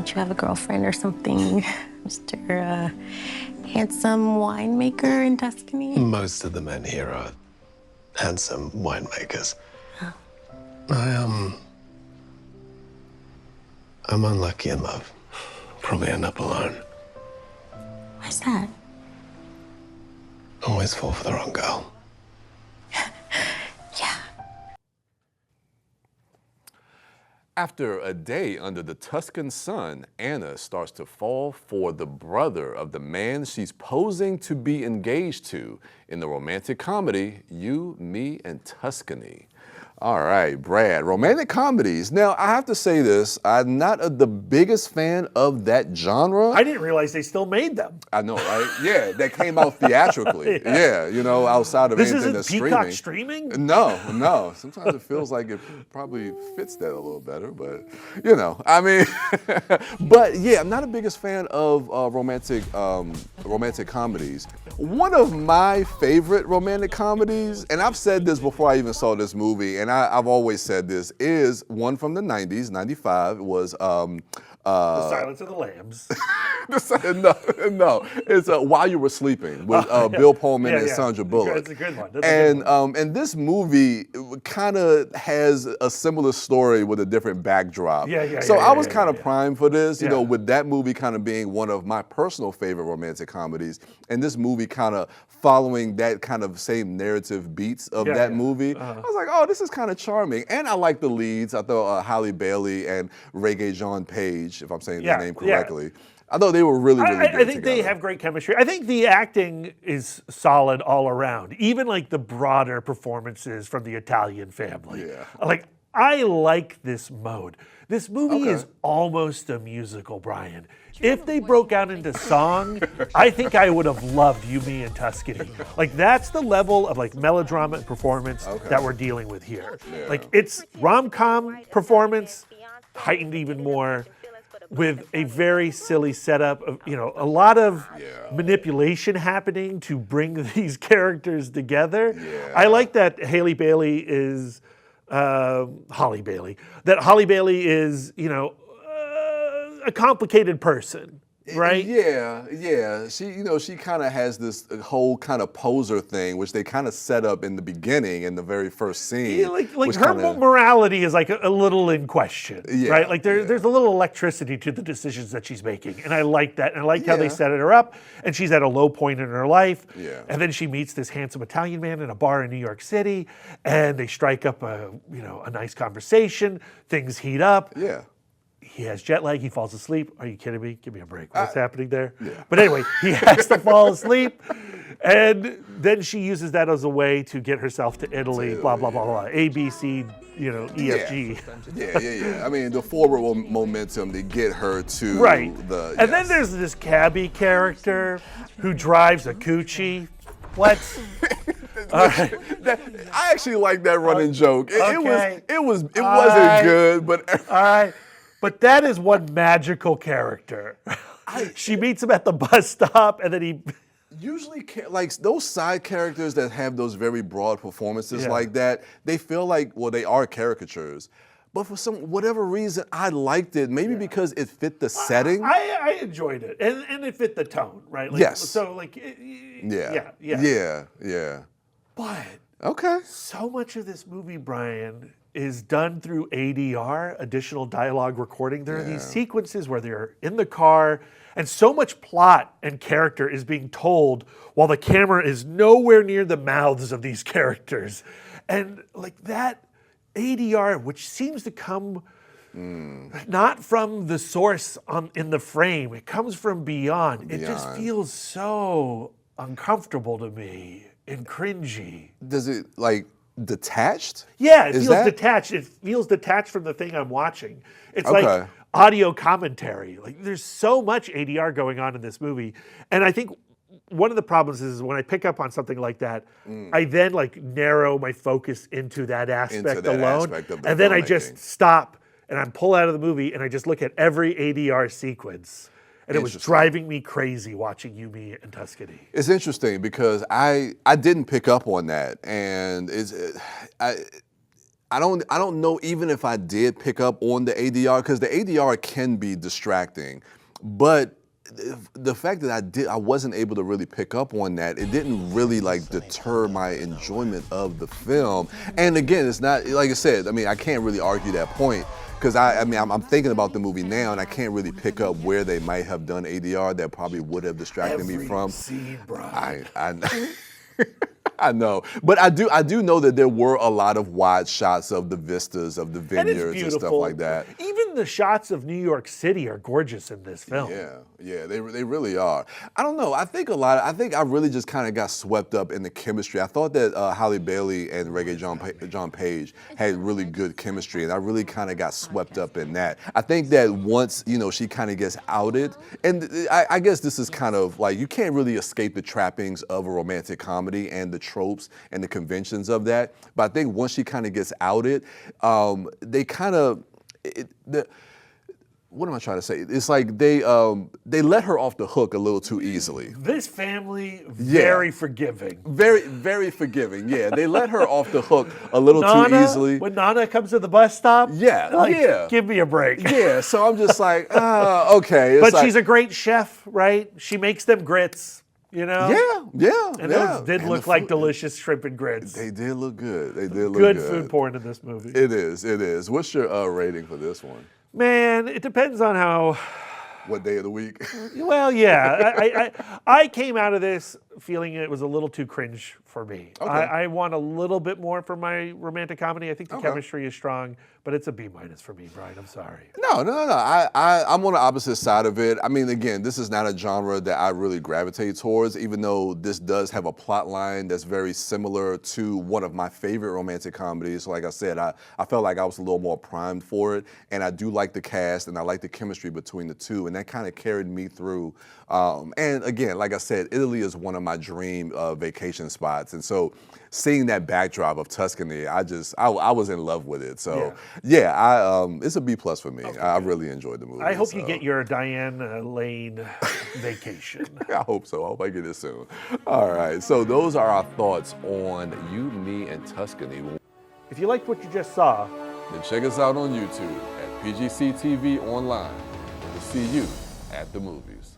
Don't you have a girlfriend or something, Mr. Handsome winemaker in Tuscany? Most of the men here are handsome winemakers. Oh. I'm unlucky in love. Probably end up alone. Why's that? Always fall for the wrong girl. Yeah. After a day under the Tuscan sun, Anna starts to fall for the brother of the man she's posing to be engaged to in the romantic comedy, You, Me, and Tuscany. All right, Brad, romantic comedies. Now, I have to say this, I'm not the biggest fan of that genre. I didn't realize they still made them. I know, right? Yeah, that came out theatrically. Yeah, you know, outside of This anything isn't that's Peacock streaming. streaming? No. Sometimes it feels like it probably fits that a little better, but you know, I mean, but yeah, I'm not the biggest fan of romantic comedies. One of my favorite romantic comedies, and I've said this before I even saw this movie, and I've always said this, is one from the 90s, 95, was The Silence of the Lambs. no, it's While You Were Sleeping with Bill Pullman and Sandra Bullock. That's a good one. And this movie kind of has a similar story with a different backdrop. So I was kind of primed for this, you know, with that movie kind of being one of my personal favorite romantic comedies, and this movie kind of following that kind of same narrative beats of that movie. I was like, oh, this is kind of charming. And I like the leads. I thought Halle Bailey and Regé-Jean Page, if I'm saying his name correctly. I thought they were really good I think together. they have great chemistry. I think the acting is solid all around, even like the broader performances from the Italian family. Like, I like this mode. This movie is almost a musical, Bryan. If they broke out into song, I think I would have loved You, Me, and Tuscany. Like, that's the level of like melodrama and performance that we're dealing with here. Like, it's rom-com performance heightened even more, with a very silly setup of, you know, a lot of manipulation happening to bring these characters together. I like that Halle Bailey is, Holly Bailey, you know, a complicated person. Right? Yeah. She, you know, she kind of has this whole kind of poser thing, which they kind of set up in the beginning in the very first scene. Yeah, like her morality is like a little in question, right? Like there's a little electricity to the decisions that she's making, and I like that. And I like how they set her up. And she's at a low point in her life, and then she meets this handsome Italian man in a bar in New York City, and they strike up a nice conversation. Things heat up. He has jet lag. He falls asleep. Are you kidding me? Give me a break. What's happening there? But anyway, he has to fall asleep. And then she uses that as a way to get herself to Italy, blah, blah, blah, blah. A, B, C, E, F, G. Yeah. I mean, the forward momentum to get her to the... And then there's this cabbie character who drives a coochie. What? I actually like that running joke. It wasn't good, but... All right. But that is one magical character. She meets him at the bus stop, and then he... Usually, like, those side characters that have those very broad performances like that, they feel like, well, they are caricatures. But for whatever reason, I liked it. Maybe because it fit the setting. I enjoyed it. And it fit the tone, right? Like, yes. So, like, Yeah. But so much of this movie, Bryan, is done through ADR, additional dialogue recording. There are these sequences where they're in the car, and so much plot and character is being told while the camera is nowhere near the mouths of these characters. And like that ADR, which seems to come not from the source in the frame, it comes from beyond. It just feels so uncomfortable to me and cringy. Does it, like, detached? Yeah, it feels detached. It feels detached from the thing I'm watching. It's like audio commentary. Like, there's so much ADR going on in this movie. And I think one of the problems is when I pick up on something like that, I then like narrow my focus into that aspect alone. And then I just stop and I'm pulled out of the movie and I just look at every ADR sequence. And it was driving me crazy watching You, Me, and Tuscany. It's interesting because I didn't pick up on that, and I don't know even if I did pick up on the ADR, because the ADR can be distracting, but the fact that I wasn't able to really pick up on that, it didn't really like deter my enjoyment of the film. And again, it's not, like I said, I mean, I can't really argue that point, because I'm thinking about the movie now, and I can't really pick up where they might have done ADR that probably would have distracted me from. Scene, Bryan. I know, but I do know that there were a lot of wide shots of the vistas of the vineyards and stuff like that. Even the shots of New York City are gorgeous in this film. Yeah, they really are. I don't know. I think I really just kind of got swept up in the chemistry. I thought that Halle Bailey and Regé-Jean Page had really good chemistry, and I really kind of got swept up in that. I think that once she kind of gets outed, and I guess this is kind of like, you can't really escape the trappings of a romantic comedy and the tropes and the conventions of that. But I think once she kind of gets outed, they kind of, what am I trying to say? It's like they let her off the hook a little too easily. This family, very forgiving. Very, very forgiving, yeah. They let her off the hook a little too easily. When Nana comes to the bus stop, give me a break. Yeah, so I'm just like, okay. But she's a great chef, right? She makes them grits. Yeah. And those did look like delicious shrimp and grits. They did look good. They did look good. Good Food porn in this movie. It is. What's your rating for this one? Man, it depends on what day of the week? Well, yeah. I came out of this feeling it was a little too cringe for me. Okay. I want a little bit more for my romantic comedy. I think the chemistry is strong, but it's a B- for me, Bryan. I'm sorry. No. I'm on the opposite side of it. I mean, again, this is not a genre that I really gravitate towards, even though this does have a plot line that's very similar to one of my favorite romantic comedies. Like I said, I felt like I was a little more primed for it, and I do like the cast, and I like the chemistry between the two, and that kind of carried me through. And again, like I said, Italy is one of my dream vacation spots, and so seeing that backdrop of Tuscany, I was in love with it. So it's a B+ for me. Okay, I really enjoyed the movie. I hope you get your Diane Lane vacation. I hope so. I hope I get it soon. All right, so those are our thoughts on You, Me, and Tuscany. If you liked what you just saw, then check us out on YouTube at PGC TV Online. We'll see you at the movies.